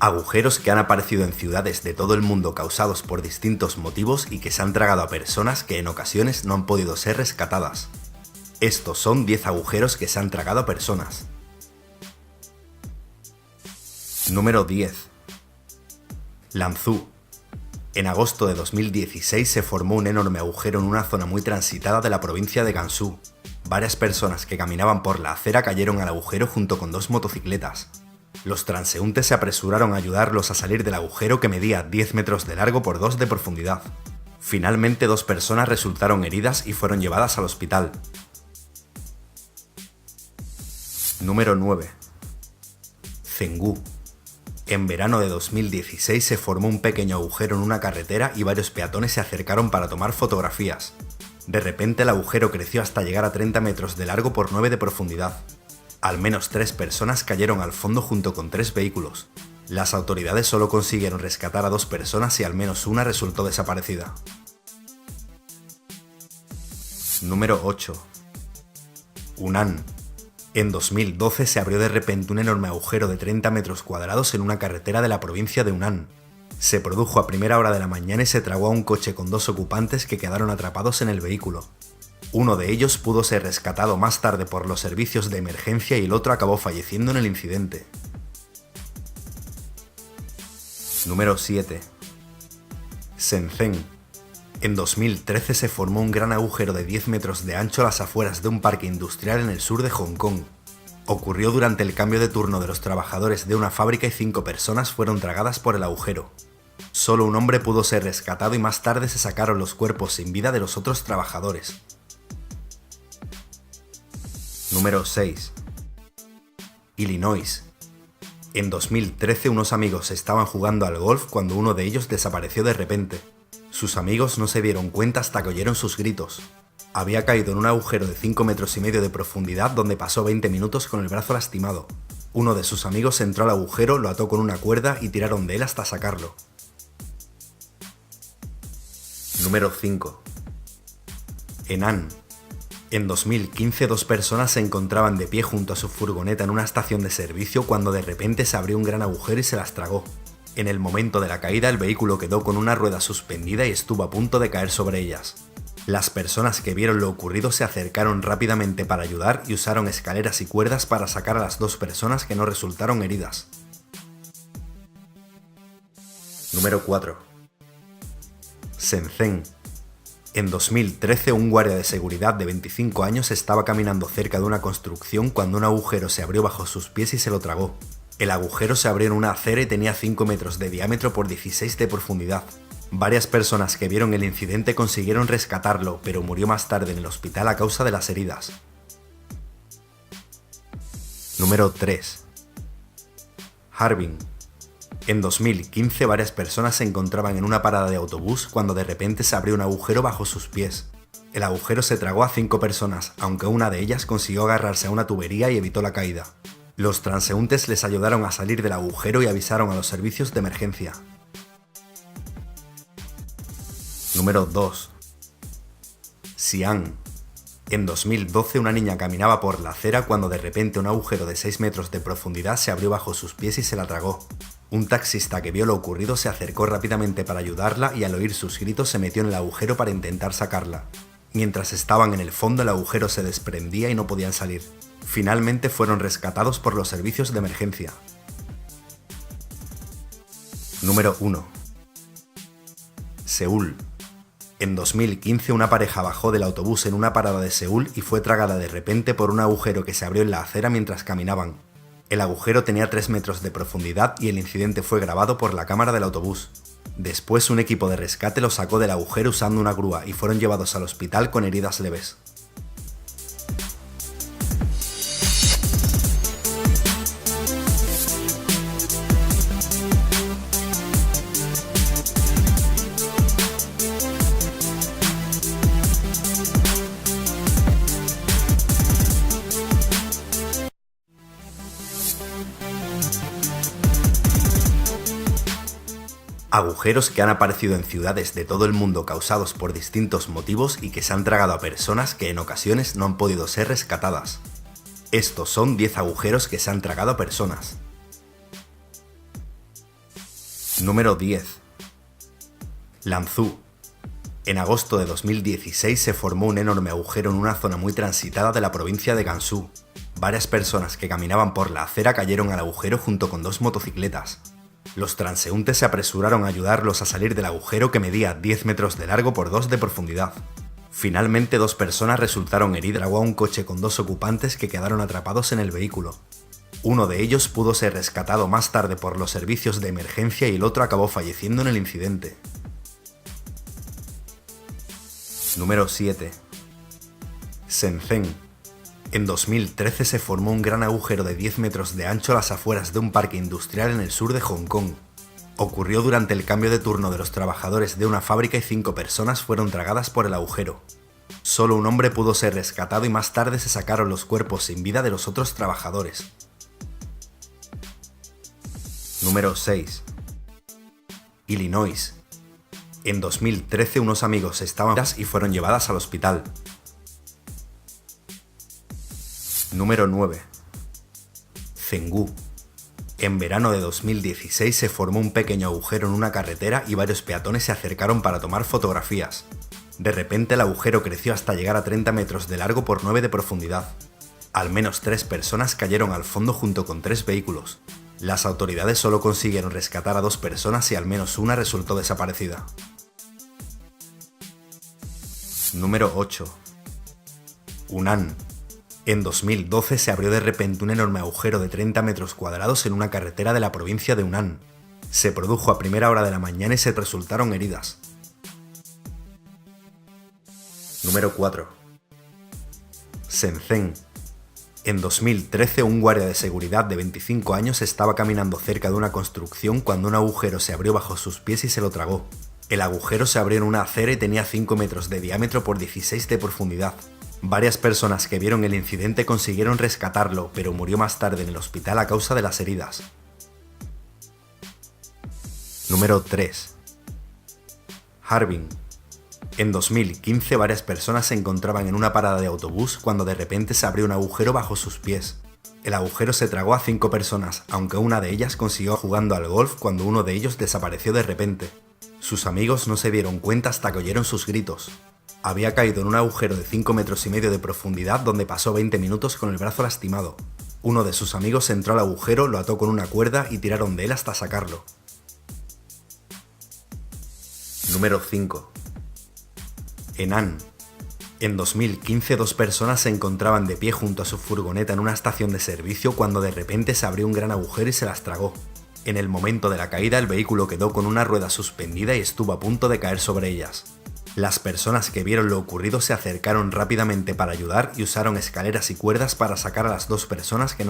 Agujeros que han aparecido en ciudades de todo el mundo causados por distintos motivos y que se han tragado a personas que en ocasiones no han podido ser rescatadas. Estos son 10 agujeros que se han tragado a personas. Número 10. Lanzhou. En agosto de 2016 se formó un enorme agujero en una zona muy transitada de la provincia de Gansu. Varias personas que caminaban por la acera cayeron al agujero junto con 2 motocicletas. Los transeúntes se apresuraron a ayudarlos a salir del agujero que medía 10 metros de largo por 2 de profundidad. Finalmente 2 personas resultaron heridas y fueron llevadas al hospital. Número 9. Zhengú. En verano de 2016 se formó un pequeño agujero en una carretera y varios peatones se acercaron para tomar fotografías. De repente el agujero creció hasta llegar a 30 metros de largo por 9 de profundidad. Al menos 3 personas cayeron al fondo junto con 3 vehículos. Las autoridades solo consiguieron rescatar a 2 personas y al menos una resultó desaparecida. Número 8. Hunan. En 2012 se abrió de repente un enorme agujero de 30 metros cuadrados en una carretera de la provincia de Hunan. Se produjo a primera hora de la mañana y se tragó a un coche con 2 ocupantes que quedaron atrapados en el vehículo. Uno de ellos pudo ser rescatado más tarde por los servicios de emergencia y el otro acabó falleciendo en el incidente. Número 7. Shenzhen. En 2013 se formó un gran agujero de 10 metros de ancho a las afueras de un parque industrial en el sur de Hong Kong. Ocurrió durante el cambio de turno de los trabajadores de una fábrica y 5 personas fueron tragadas por el agujero. Solo un hombre pudo ser rescatado y más tarde se sacaron los cuerpos sin vida de los otros trabajadores. Número 6. Illinois. En 2013 unos amigos estaban jugando al golf cuando uno de ellos desapareció de repente. Sus amigos no se dieron cuenta hasta que oyeron sus gritos. Había caído en un agujero de 5,5 metros de profundidad donde pasó 20 minutos con el brazo lastimado. Uno de sus amigos entró al agujero, lo ató con una cuerda y tiraron de él hasta sacarlo. Número 5. Henan. En 2015 2 personas se encontraban de pie junto a su furgoneta en una estación de servicio cuando de repente se abrió un gran agujero y se las tragó. En el momento de la caída el vehículo quedó con una rueda suspendida y estuvo a punto de caer sobre ellas. Las personas que vieron lo ocurrido se acercaron rápidamente para ayudar y usaron escaleras y cuerdas para sacar a las 2 personas que no resultaron heridas. Número 4. Shenzhen. En 2013 un guardia de seguridad de 25 años estaba caminando cerca de una construcción cuando un agujero se abrió bajo sus pies y se lo tragó. El agujero se abrió en una acera y tenía 5 metros de diámetro por 16 de profundidad. Varias personas que vieron el incidente consiguieron rescatarlo, pero murió más tarde en el hospital a causa de las heridas. Número 3. Harbin. En 2015 varias personas se encontraban en una parada de autobús cuando de repente se abrió un agujero bajo sus pies. El agujero se tragó a 5 personas, aunque una de ellas consiguió agarrarse a una tubería y evitó la caída. Los transeúntes les ayudaron a salir del agujero y avisaron a los servicios de emergencia. Número 2. Xi'an. En 2012 una niña caminaba por la acera cuando de repente un agujero de 6 metros de profundidad se abrió bajo sus pies y se la tragó. Un taxista que vio lo ocurrido se acercó rápidamente para ayudarla y al oír sus gritos se metió en el agujero para intentar sacarla. Mientras estaban en el fondo el agujero se desprendía y no podían salir. Finalmente fueron rescatados por los servicios de emergencia. Número 1. Seúl. En 2015 una pareja bajó del autobús en una parada de Seúl y fue tragada de repente por un agujero que se abrió en la acera mientras caminaban. El agujero tenía 3 metros de profundidad y el incidente fue grabado por la cámara del autobús. Después un equipo de rescate los sacó del agujero usando una grúa y fueron llevados al hospital con heridas leves. Agujeros que han aparecido en ciudades de todo el mundo causados por distintos motivos y que se han tragado a personas que en ocasiones no han podido ser rescatadas. Estos son 10 agujeros que se han tragado a personas. Número 10. Lanzhou. En agosto de 2016 se formó un enorme agujero en una zona muy transitada de la provincia de Gansu. Varias personas que caminaban por la acera cayeron al agujero junto con 2 motocicletas. Los transeúntes se apresuraron a ayudarlos a salir del agujero que medía 10 metros de largo por 2 de profundidad. Finalmente 2 personas resultaron heridas. Tragó a un coche con 2 ocupantes que quedaron atrapados en el vehículo. Uno de ellos pudo ser rescatado más tarde por los servicios de emergencia y el otro acabó falleciendo en el incidente. Número 7. Shenzhen. En 2013 se formó un gran agujero de 10 metros de ancho a las afueras de un parque industrial en el sur de Hong Kong. Ocurrió durante el cambio de turno de los trabajadores de una fábrica y 5 personas fueron tragadas por el agujero. Solo un hombre pudo ser rescatado y más tarde se sacaron los cuerpos sin vida de los otros trabajadores. Número 6. Illinois. En 2013 unos amigos estaban y fueron llevadas al hospital. Número 9. Zhengzhou. En verano de 2016 se formó un pequeño agujero en una carretera y varios peatones se acercaron para tomar fotografías. De repente el agujero creció hasta llegar a 30 metros de largo por 9 de profundidad. Al menos 3 personas cayeron al fondo junto con 3 vehículos. Las autoridades solo consiguieron rescatar a 2 personas y al menos una resultó desaparecida. Número 8. Hunan. En 2012 se abrió de repente un enorme agujero de 30 metros cuadrados en una carretera de la provincia de Hunan. Se produjo a primera hora de la mañana y se resultaron heridas. Número 4. Shenzhen. En 2013 un guardia de seguridad de 25 años estaba caminando cerca de una construcción cuando un agujero se abrió bajo sus pies y se lo tragó. El agujero se abrió en una acera y tenía 5 metros de diámetro por 16 de profundidad. Varias personas que vieron el incidente consiguieron rescatarlo, pero murió más tarde en el hospital a causa de las heridas. Número 3. Harbin. En 2015 varias personas se encontraban en una parada de autobús cuando de repente se abrió un agujero bajo sus pies. El agujero se tragó a 5 personas, aunque una de ellas consiguió jugando al golf cuando uno de ellos desapareció de repente. Sus amigos no se dieron cuenta hasta que oyeron sus gritos. Había caído en un agujero de 5 metros y medio de profundidad donde pasó 20 minutos con el brazo lastimado. Uno de sus amigos entró al agujero, lo ató con una cuerda y tiraron de él hasta sacarlo. Número 5. Henan. En 2015 2 personas se encontraban de pie junto a su furgoneta en una estación de servicio cuando de repente se abrió un gran agujero y se las tragó. En el momento de la caída el vehículo quedó con una rueda suspendida y estuvo a punto de caer sobre ellas. Las personas que vieron lo ocurrido se acercaron rápidamente para ayudar y usaron escaleras y cuerdas para sacar a las 2 personas que no